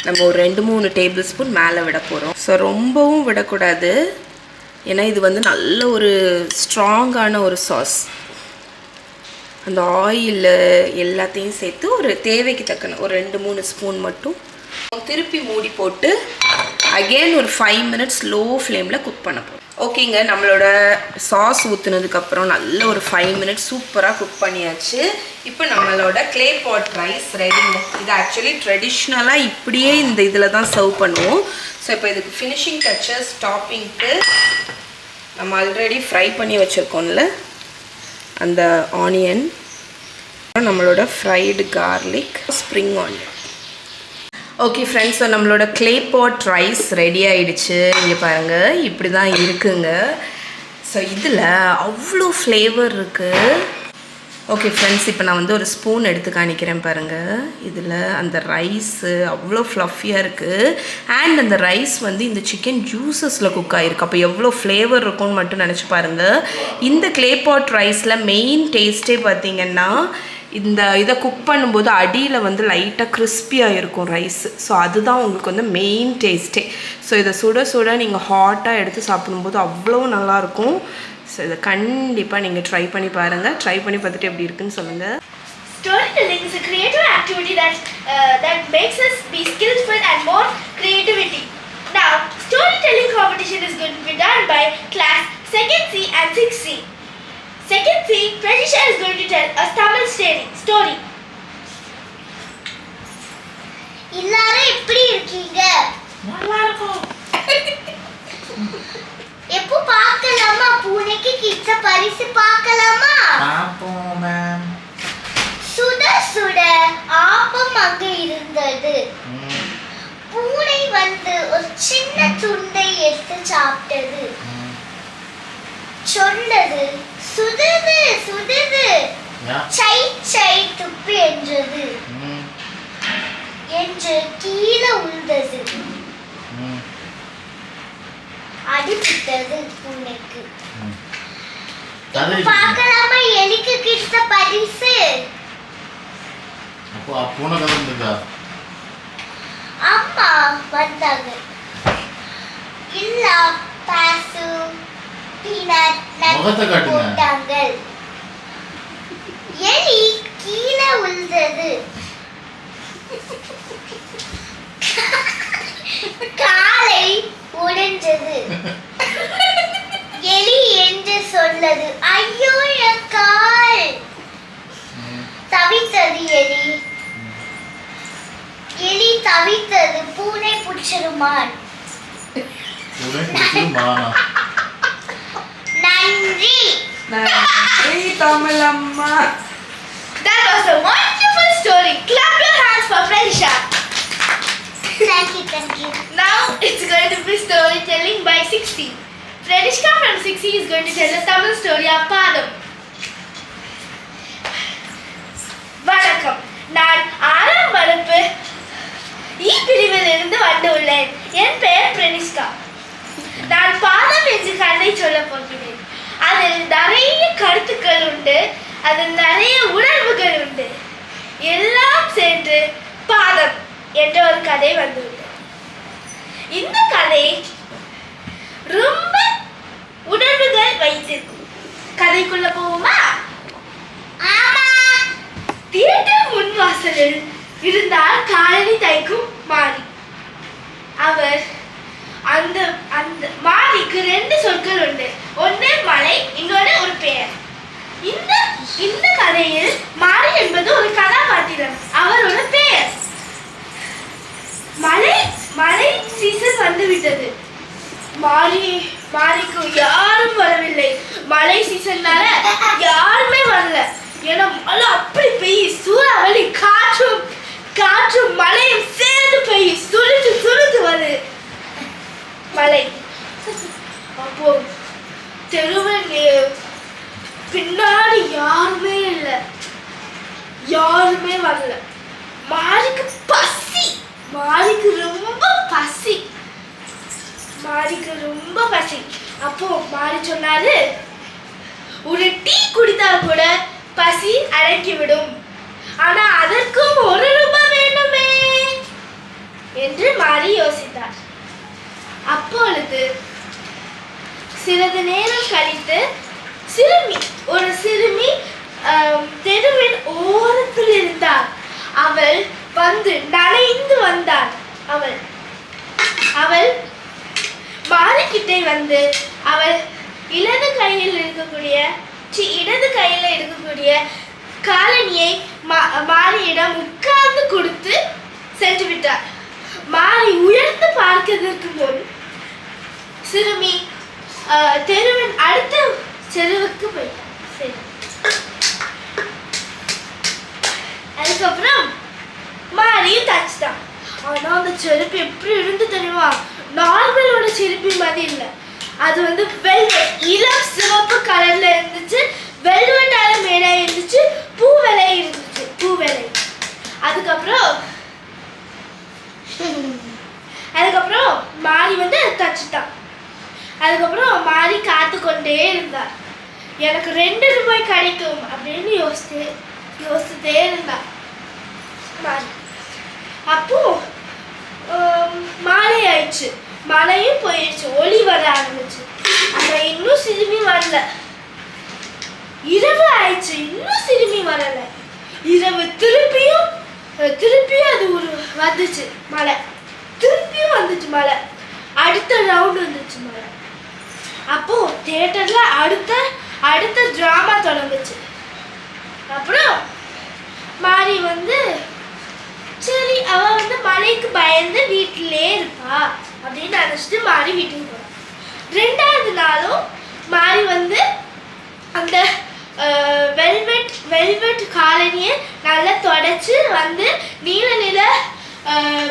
நம்ம ஒரு 2-3 டேபிள் ஸ்பூன் மேலே விட போகிறோம். ஸோ ரொம்பவும் விடக்கூடாது, ஏன்னா இது வந்து நல்ல ஒரு ஸ்ட்ராங்கான ஒரு சாஸ். அந்த ஆயில் எல்லாத்தையும் சேர்த்து ஒரு தேவைக்கு தக்கன ஒரு 2-3 ஸ்பூன் மட்டும் திருப்பி மூடி போட்டு அகெயின் ஒரு 5 மினிட்ஸ் லோ ஃப்ளேமில் குக் பண்ண போகிறோம். ஓகேங்க, நம்மளோட சாஸ் ஊற்றுனதுக்கப்புறம் நல்ல ஒரு 5 மினிட்ஸ் சூப்பராக குக் பண்ணியாச்சு. இப்போ நம்மளோட க்ளே பாட் ரைஸ் ரெடிங்க. இது ஆக்சுவலி ட்ரெடிஷ்னலாக இப்படியே இந்த இதில் தான் சர்வ் பண்ணுவோம். ஸோ இப்போ இதுக்கு ஃபினிஷிங் டச்சஸ் டாப்பிங்க்கு நம்ம ஆல்ரெடி ஃப்ரை பண்ணி வச்சுருக்கோம்ல அந்த ஆனியன், நம்மளோட fried garlic, spring onion. Okay friends, so நம்மளோட க்ளே பாட் ரைஸ் ரெடி ஆகிடுச்சு. இங்கே பாருங்கள் இப்படி தான் இருக்குங்க. ஸோ இதில் அவ்வளோ ஃப்ளேவர் இருக்குது. ஓகே ஃப்ரெண்ட்ஸ், இப்போ நான் வந்து ஒரு ஸ்பூன் எடுத்து காணிக்கிறேன் பாருங்கள். இதில் அந்த ரைஸு அவ்வளோ ஃப்ளஃபியாக இருக்குது. அண்ட் அந்த ரைஸ் வந்து இந்த சிக்கன் ஜூஸஸில் குக் ஆகிருக்கு. அப்போ எவ்வளோ ஃப்ளேவர் இருக்கும்னு மட்டும் நினச்சி பாருங்கள். இந்த க்ளே பாட் ரைஸில் மெயின் டேஸ்ட்டே பார்த்திங்கன்னா இந்த இதை குக் பண்ணும்போது அடியில் வந்து லைட்டாக கிறிஸ்பியாக இருக்கும் ரைஸ். ஸோ அதுதான் உங்களுக்கு வந்து மெயின் டேஸ்ட்டே. ஸோ இதை சுட சுட நீங்கள் ஹாட்டாக எடுத்து சாப்பிடும்போது அவ்வளோ நல்லாயிருக்கும். ஸோ இதை கண்டிப்பாக நீங்கள் ட்ரை பண்ணி பாருங்கள். ட்ரை பண்ணி பார்த்துட்டு எப்படி இருக்குன்னு சொல்லுங்கள். Storytelling is a creative activity that makes us be skillful and more creativity. Now, storytelling competition is going to be done by class 2nd C and 6th C. 2nd C, Pratisha is going to tell a Tamil story. எல்லாரும் எப்படி இருக்கீங்க? நல்லா இருக்கும். எப்போ பார்க்கலாமா? பூனைக்கு கிட்ட பரிசு பார்க்கலாமா? பாப்போம் மேம். சுட சுட ஆப்பம் அங்கே இருந்தது. பூனை வந்து ஒரு சின்ன துண்டை எடுத்து சாப்பிட்டது. சொன்னது, சுடுது சுடுது, சை சை துப்பி என்றது. என்று கீழே உழுந்தது. அடிப்பிட்டது பூனைக்கு. பார்க்கலாமா எலிக்கு கிட்ட பரிசு? அப்போ பூனை கதை இருந்ததா? அம்மா வந்தாங்க. இல்ல பாசு பீனட் நட் போட்டாங்க. எலி கீழே விழுந்தது. காலை உடைஞ்சது. எலி என்று சொன்னது. ஐயோ என் கால். தவித்தது எலி. எலி தவித்தது. பூனை புடிச்சிருமான். நன்றி. நன்றி தமிழம்மா. That was a wonderful story. Clap your hands for Pratisha. Thank you. Now it's going to be storytelling by 6C. Pratisha from 6C is going to tell a Tamil story of Padam. வணக்கம், நான் 6ஆம் வகுப்பு இ பிரிவில் இருந்து வந்துள்ளேன். என் பெயர் பிரனிஷ்கா. நான் பாதம் என்று கதை சொல்ல போகிறேன். அதில் நிறைய கருத்துக்கள் உண்டு, அதில் நிறைய உணர்வுகள் உண்டு. எல்லாம் சேர்ந்து பாதம் என்ற ஒரு கதை வந்துள்ளது. இந்த கதை ரொம்ப உணர்வுகள் வைத்திருக்கும். கதைக்குள்ள போவோமா? ஆமா. தியேட்டர் முன்வாசலில் இருந்தார் காலனி தைக்கும் மாறி. அவர் அந்த அந்த மாறிக்கு 2 சொற்கள் உண்டு. ஒன்று மலை, இன்னொன்று ஒரு பெயர். இந்த கதையில் மாறி என்பது ஒரு கதாபாத்திரம், அவர் ஒரு பெயர். மழை சீசன் வந்துவிட்டது. மாறிக்கு யாரும் வரவில்லை. மழை சீசன்னால யாருமே வரல. ஏன்னா மழை அப்படி பெய்ய, சூறாவளி காற்றும் மழையும் சேர்ந்து பெய்ய, சுருட்டு வருது மழை. அப்போ தெருவில் பின்னாடி யாருமே இல்லை, யாருமே வரல. மாறிக்கு ரொம்ப பசி. அப்போ மாறி சொன்னாரு, ஒரு டீ குடித்தா கூட பசி அடங்கிவிடும், ஆனா அதற்கும் 1 ரூபாய் வேண்டுமே என்று மாறி யோசித்தார். அப்பொழுது சிறிது நேரம் கழித்து ஒரு சிறுமி தெருவின் ஓரத்தில் இருந்தார். அவள் வந்து நனைந்து வந்தாள். அவள் மாறிக்கிட்டே வந்து அவள் இடது கையில் இருக்கக்கூடிய காலனியை மாறியிடம் உட்கார்ந்து கொடுத்து சென்று விட்டார். மாறி உயர்ந்து பார்க்கிறதுக்கு முன் சிறுமி தெருவின் அடுத்த தெருவுக்கு போயிட்டார். சரி, அதுக்கப்புறம் மாறியும் தச்சுட்டான். ஆனா அந்த செருப்பு எப்படி இருந்து தெரியுமா? நார்மலோட செருப்பு மாதிரி இல்லை. அது வந்து வெல்வெட், இளம் சிவப்பு கலர்ல இருந்துச்சு. வெல்வெட்டால மேடா இருந்துச்சு. பூவேலை இருந்துச்சு, பூவேலை. அதுக்கப்புறம் மாறி வந்து தச்சுட்டான். அதுக்கப்புறம் மாறி காத்து கொண்டே இருந்தார். எனக்கு 2 ரூபாய் கிடைக்கும் அப்படின்னு யோசிச்சுட்டே இருந்தார் மாறி. அப்போ மாலை ஆயிடுச்சு. மழையும் போயிடுச்சு. ஒளி வர ஆரம்பிச்சு. ஆனா இன்னும் சிறுமி வரல. இரவு ஆயிடுச்சு. இன்னும் சிறுமி வரல. இரவு திருப்பியும் அது வந்துச்சு மழை. திருப்பியும் வந்துச்சு மழை. அடுத்த ரவுண்ட் வந்துச்சு மழை. அப்போ தியேட்டர்ல அடுத்த டிராமா தொடங்குச்சு. அப்புறம் மாறி வந்து சரி அவ வந்து மழைக்கு பயந்து வீட்டிலே இருப்பா அப்படின்னு நினைச்சிட்டு மாறி வீட்டுக்கு போறான். 2வது நாளும் மாறி வந்து அந்த வெல்வெட் காலனியை நல்லா தொடச்சு வந்து நீல நில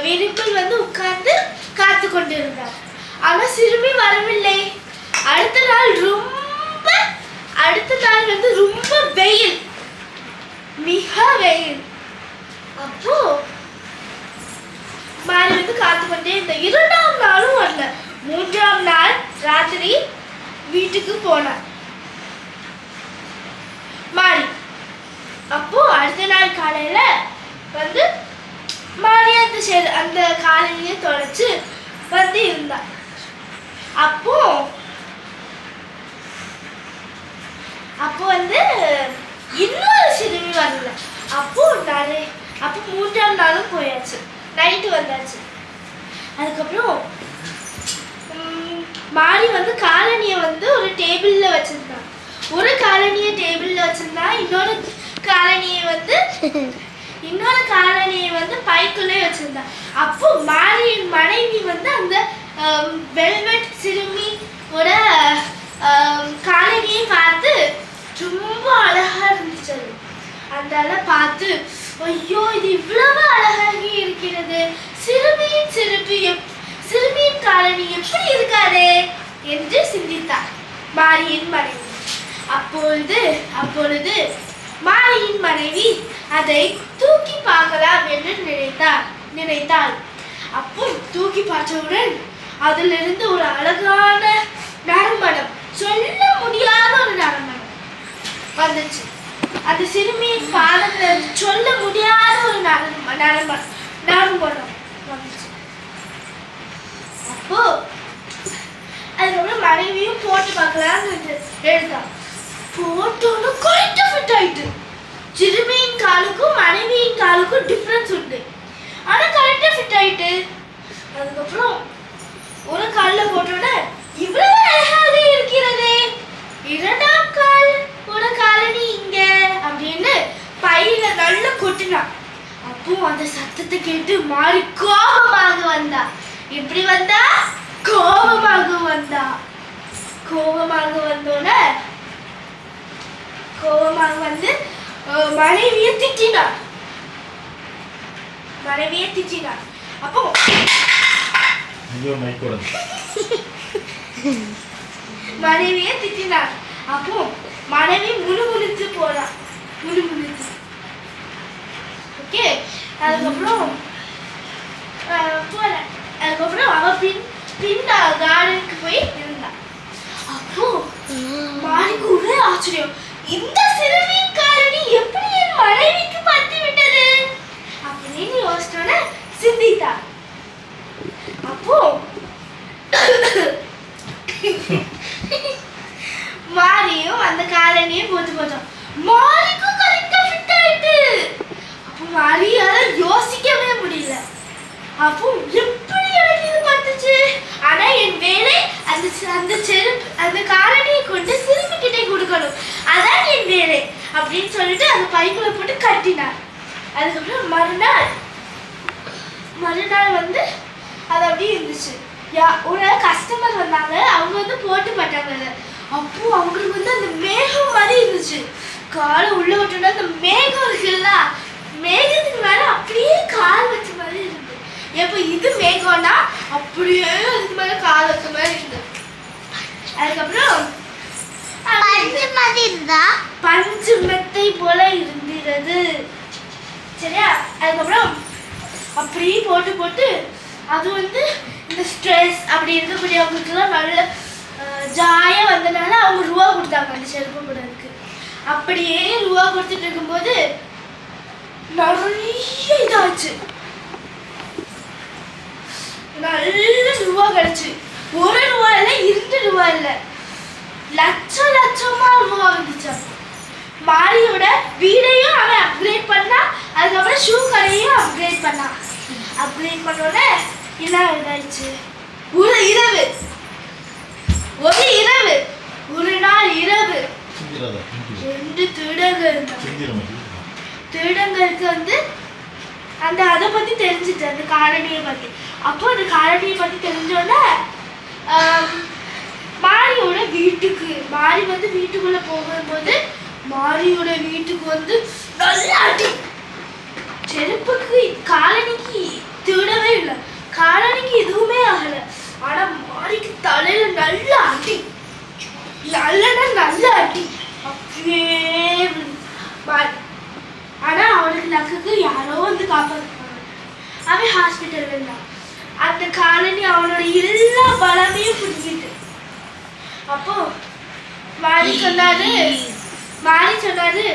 விரிப்பில் வந்து உட்கார்ந்து காத்து கொண்டிருந்தார். ஆனா சிறுமி வரவில்லை. அடுத்த நாள் வந்து ரொம்ப வெயில், மிக வெயில். அப்போ மாறி வந்து காத்து கொண்டே இருந்த. 2ஆம் நாளும் வரல. 3ஆம் நாள் ராத்திரி வீட்டுக்கு போனார் மாறி. அப்போ அடுத்த நாள் காலையில வந்து மாறி அந்த காலனியை தொடச்சு வந்து இருந்தார். அப்போ வந்து இன்னொரு சிறுமி வரல. அப்போ 3ஆம் நாளும் போயாச்சு. நைட்டு வந்தாச்சு. அதுக்கப்புறம் மாறி வந்து காலனியை வந்து ஒரு டேபிள்ல வச்சிருந்தான். ஒரு காலனியை டேபிள்ல வச்சிருந்தா இன்னொரு காலனியை வந்து பைக்குள்ளே வச்சிருந்தா. அப்போ மாரியின் மனைவி வந்து அந்த வெல்வெட் சிறுமியோட காலனியை பார்த்து ரொம்ப அழகா இருந்துச்சு. அதனால பார்த்து ஐயோ இது இவ்வளவு அழகாகி இருக்கிறது, சிறுமியின் காலனி எப்படி இருக்காதே என்று சிந்தித்தார் மாரியின் மனைவி. அப்பொழுது மாரியின் மனைவி அதை தூக்கி பார்க்கலாம் என்று நினைத்தாள். அப்போ தூக்கி பார்த்தவுடன் அதிலிருந்து ஒரு அழகான நறுமணம், சொல்ல முடியாத ஒரு நறுமணம் வந்துச்சு. அந்த சிறுமியின் பாதத்துல சொல்ல முடியாத ஒரு நறுமணம் வந்துச்சு. அப்போ அதுக்கப்புறம் மனைவியும் போட்டு பார்க்கலாம்னு எடுத்தான். போட்டோன்னு கரெக்டா ஃபிட் ஆயிட்டு. சிறுமியின் காலுக்கும் மனைவியின் காலுக்கும் டிஃபரன்ஸ் உண்டு, ஆனா கரெக்டா ஃபிட் ஆயிட்டு. அதுக்கப்புறம் ஒரு கால்ல போட்டோன்னே இவ்வளவு அழகாக இருக்கிறதே, 2ஆம் கால் ஒரு காலனி இங்க அப்படின்னு பையில நல்லா கொட்டினான். அப்போ அந்த சத்தத்தை கேட்டு மாறி கோபமாக வந்தா. எப்படி வந்தா? கோபமாக வந்து மனைவியை திட்டினார். அப்போ மனைவியை திட்டினார். அப்போ மனைவி முணுமுணுத்து போறா. ஓகே. அதுக்கப்புறம் அவ பின் கார்டனுக்கு போய் இருந்தா. அப்போ மாறிக்கு ஒரே ஆச்சரியம், இந்த சிறுமியின் காலனி எப்படி என் மனைவிக்கு பத்தி விட்டது அப்படின்னு யோசிச்சோட சிந்தித்தா. அப்போ மாரியும் அந்த காலனியும் போட்டோம். மாரிக்கும் கரெக்டா ஃபிட் ஆயிட்டு. அப்போ மாரியால யோசிக்கவே முடியல. அப்போ எப்படி எனக்கு இது பத்துச்சு? ஆனா என் வேலை அந்த காலனியை கொண்டு சிறுமி கிட்டே கொடுக்கணும், அதான் என் வேலை அப்படின்னு சொல்லிட்டு அந்த பைக்குள்ள போட்டு கட்டினார். அதுக்கப்புறம் மறுநாள் வந்து அது அப்படியே இருந்துச்சு. ஒரு கஸ்டமர் வந்தாங்க. அவங்க வந்து போட்டு பார்த்தாங்க. அப்போ அவங்களுக்கு வந்து அந்த மேகம் மாதிரி இருந்துச்சு. காலை உள்ள விட்டோம்னா அந்த மேகம் இருக்குல்ல, மேகத்துக்கு மேல அப்படியே கால் வச்ச மாதிரி இருந்து. எப்ப இது மேகம்னா அப்படியே அதுக்கு மேல கால் வச்ச மாதிரி இருந்தது. அதுக்கப்புறம் பஞ்சு மாதிரி இருந்தா பஞ்சு மெத்தை போல இருந்தது. சரியா? அதுக்கப்புறம் அப்படியே போட்டு போட்டு அது வந்து இந்த ஸ்ட்ரெஸ் அப்படி இருக்கக்கூடியவங்களுக்குலாம் நல்ல ஜாயா வந்தனால அவங்க ரூபா கொடுத்தாங்க அந்த செருப்பு போடுறதுக்கு. அப்படியே ரூபா கொடுத்துட்டு இருக்கும்போது நிறைய இதாச்சு, நல்ல ரூபா கிடைச்சு. 1 ரூபா இல்லை, 2 ரூபா இல்லை, லட்சம் லட்சமா ரூபா வந்துச்சு. மாரியோட வீடையும் அவன் அப்கிரேட் பண்ணா, அதுக்கப்புறம் ஷூ கடையும் அப்கிரேட் பண்ணா. அப்கிரேட் பண்ணோட என்ன இதாயிடுச்சு, ஒரு இரவு ஒரு நாள் இரவு 2 திருடங்கள் இருந்தாங்க. திருடங்களுக்கு வந்து அந்த அதை பத்தி தெரிஞ்சுட்டு அந்த காலனியை பத்தி. அப்போ அந்த காலனியை பத்தி தெரிஞ்சோடனே மாரியோட வீட்டுக்கு மாரி வந்து வீட்டுக்குள்ள போகும்போது மாரியோட வீட்டுக்கு வந்து நல்ல அடி. செருப்புக்கு காலனிக்கு திருடவே இல்லை, காலனிக்கு எதுவுமே ஆகல. ஆனா மாரிக்கு தலையில நல்ல அடி, நல்ல அடி அப்படியே. ஆனா அவனுக்கு லக்குக்கு யாரோ வந்து காப்பாற்றுவாங்க. அவன் ஹாஸ்பிட்டல்ல இருந்தான். அந்த காலனி அவனோட எல்லா பலமையும் புரிஞ்சிட்டு. அப்போ மாரி சொன்னாரு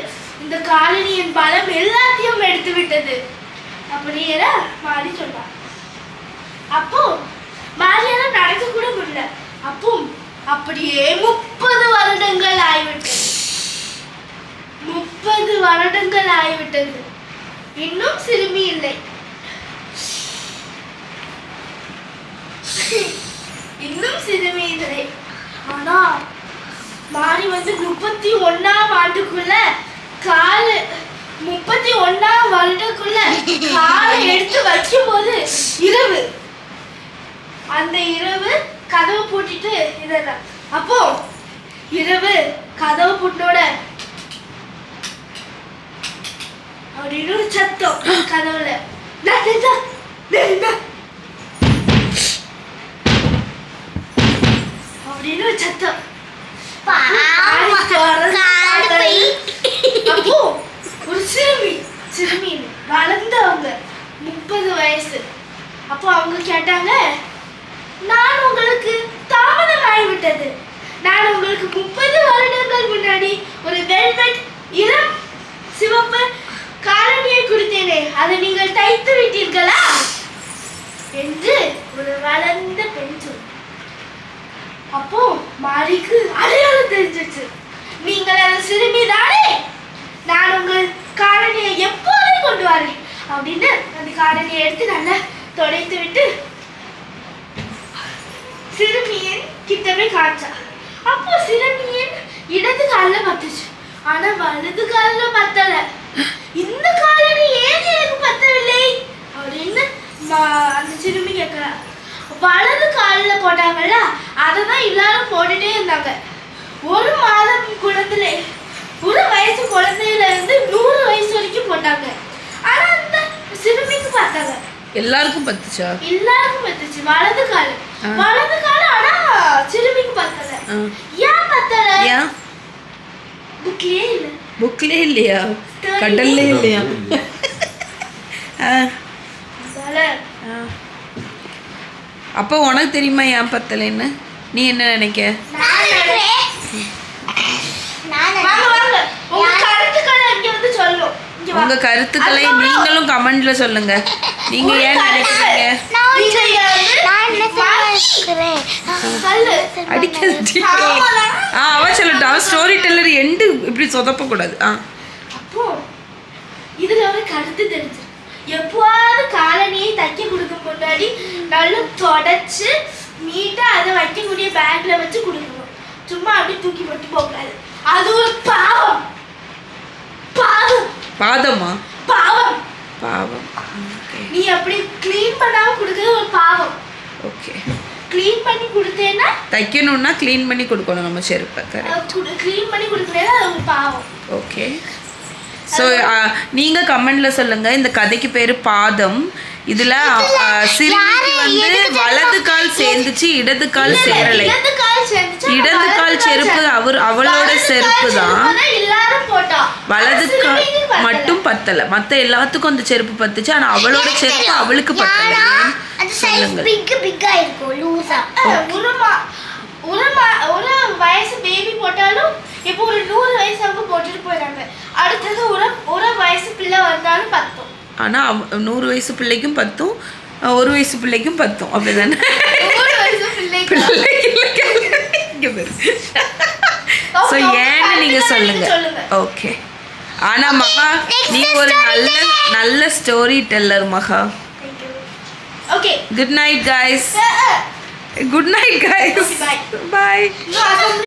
இந்த காலனியின் பலம் எல்லாத்தையும் எடுத்து விட்டது அப்படியே மாரி சொன்னார். அப்போ மாரியால நடக்க கூட முடியல. அப்போ அப்படியே 30 வருடங்கள் ஆகிவிட்டது. 30 வருடங்கள் ஆகிவிட்டது. இன்னும் சிறுமி இல்லை. ஆனா மாரி வந்து 31ஆம் ஆண்டுக்குள்ள 31ஆம் வருடக்குள்ள காலை எடுத்து வைக்கும்போது இரவு. அந்த இரவு கதவு பூட்டிட்டு இதெல்லாம். அப்போ இரவு கதவு பூட்டினோட அப்படின்னு ஒரு சத்தம் கதவுல. அப்படின்னு ஒரு சத்தம். அப்போ ஒரு சிறுமி வளர்ந்தவங்க 30 வயசு. அப்போ அவங்க கேட்டாங்க, நான் உங்களுக்கு தாமதம் ஆகிவிட்டது. நான் உங்களுக்கு 30 வருடங்கள் முன்னாடி ஒரு வெல்வெட் இளம் சிவப்பு காலனியை கொடுத்தேனே, அதை நீங்கள் தைத்து விட்டீர்களா என்று ஒரு வளர்ந்த பெண் சொன்னார். அப்போ மாரிக்கு அடையாளம் தெரிஞ்சிச்சு. நீங்கள் அந்த சிறுமி தானே, நான் உங்கள் காலனியை எப்போதே கொண்டு வரேன் அப்படின்னு அந்த காலனியை எடுத்து நல்லா துடைத்து விட்டு சிறுமியின் கிட்டவே காய்ச்சா. அப்போ சிறுமியின் இடது காலில் பத்துச்சு, ஆனா வலது காலில் பத்தல. இந்த காலனி ஏன் எனக்கு பத்தவில்லை அப்படின்னு அந்த சிறுமி கேட்கிறா. வலது காலில் போட்டாங்கல்ல, அதை தான் எல்லாரும் போட்டுட்டே இருந்தாங்க. 1 மாதம் குழந்தையில 1 வயசு குழந்தையில இருந்து 100 வயசு வரைக்கும் போட்டாங்க. ஆனா அந்த சிறுமிக்கு பார்த்தாங்க. எல்லாருக்கும் பத்துச்சா? எல்லாருக்கும் பத்துச்சு வலது கால். ஆனா சிறுமிக்கு பத்தல. ஏன் பத்தல? ஏன்? புக்லயே இல்லையா? கடல்ல இல்லையா? அப்போ உனக்கு தெரியுமா ஏன் பத்தலைன்னு? நீ என்ன நினைக்க? உங்க கருத்துக்களை நீங்களும் கமெண்ட்ல சொல்லுங்க. நீங்க ஏன் நினைக்கிறீங்க? அடிக்கிறது அவ சொல்லட்டும். அவ ஸ்டோரி டெல்லர் எண்டு இப்படி சொதப்ப கூடாது. அப்போ இதுல ஒரு கருத்து தெரிஞ்சு, எப்போவாவது காலனியை தைக்க கொடுக்கும் முன்னாடி நல்லா தொடச்சு நீட்டா அதை வைக்கக்கூடிய பேக்ல வச்சு கொடுக்கணும். சும்மா அப்படியே தூக்கி போட்டு போகக்கூடாது. அது ஒரு பாவம். பாதமா? பாவம். நீ அப்படி க்ளீன் பண்ணாம கொடுக்கிறது ஒரு பாவம். ஓகே. க்ளீன் பண்ணி கொடுத்தேன்னா தைக்கணும்னா க்ளீன் பண்ணி கொடுக்கணும் நம்ம செருப்பை. க்ளீன் பண்ணி கொடுக்கலன்னா அது ஒரு பாவம். ஓகே. ஸோ நீங்கள் கமெண்டில் சொல்லுங்கள் இந்த கதைக்கு பேர் பாதம். இதுல சிறுமிக்கு வந்து வலது கால் சேர்ந்துச்சு, இடது கால் சேரலை. இடது கால் சேர்ந்துச்சு, இடது கால் செருப்பு அவளோட செருப்பு தான். எல்லாரும் போட்டோம். வலது கால் மட்டும் பத்தல, மத்த எல்லாத்துக்கும் அந்த செருப்பு பத்துச்சு. ஆனா அவளோட செருப்பு அவளுக்கு பத்தல. அந்த சைஸ் பிக்கா இருக்கும் லூசா. ஒரு வயசு பேபி போட்டாலும் இப்போ ஒரு 100 வயசு அவங்க போட்டுட்டு போயிடாங்க. அடுத்தது ஒரு வயசு பிள்ளை வந்தாலும் பத்தும். ஆனா 100 வயசு பிள்ளைக்கும் பத்தும், 1 வயசு பிள்ளைக்கும் பத்தும், அப்படிதானே? 100 வயசு பிள்ளைக்கு ஸோ ஏன்னு நீங்க சொல்லுங்க. ஓகே. ஆனா மகா நீ ஒரு நல்ல ஸ்டோரி டெல்லர் மகா. Okay, good night guys. Good night guys. Bye. பாய். No,